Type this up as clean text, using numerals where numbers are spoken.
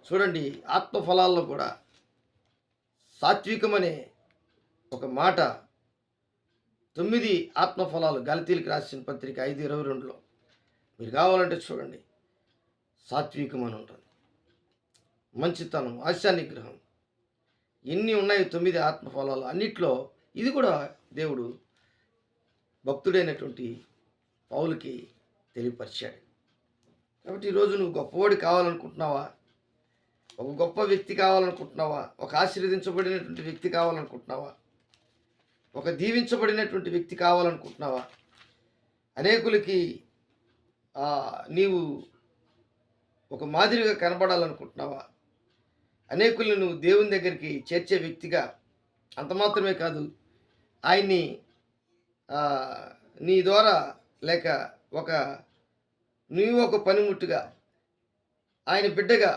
చూడండి, ఆత్మఫలాల్లో కూడా సాత్వికమనే ఒక మాట 9 ఆత్మఫలాలు గలతీలకు రాసిన పత్రిక 5:22లో మీరు కావాలంటే చూడండి. సాత్వికం అని ఉంటుంది. మంచితనం, ఆశా నిగ్రహం, ఎన్ని ఉన్నాయి 9 ఆత్మఫలాలు అన్నిట్లో ఇది కూడా దేవుడు భక్తుడైనటువంటి పౌలుకి తెలియపరిచాడు. కాబట్టి ఈరోజు నువ్వు గొప్పవాడు కావాలనుకుంటున్నావా? ఒక గొప్ప వ్యక్తి కావాలనుకుంటున్నావా? ఒక ఆశీర్వదించబడినటువంటి వ్యక్తి కావాలనుకుంటున్నావా? ఒక దీవించబడినటువంటి వ్యక్తి కావాలనుకుంటున్నావా? అనేకులకి నీవు ఒక మాదిరిగా కనబడాలనుకుంటున్నావా? అనేకుల్ని నువ్వు దేవుని దగ్గరికి చేర్చే వ్యక్తిగా, అంత మాత్రమే కాదు, ఆయన్ని నీ ద్వారా లేక ఒక నీవు ఒక పనిముట్టుగా, ఆయన బిడ్డగా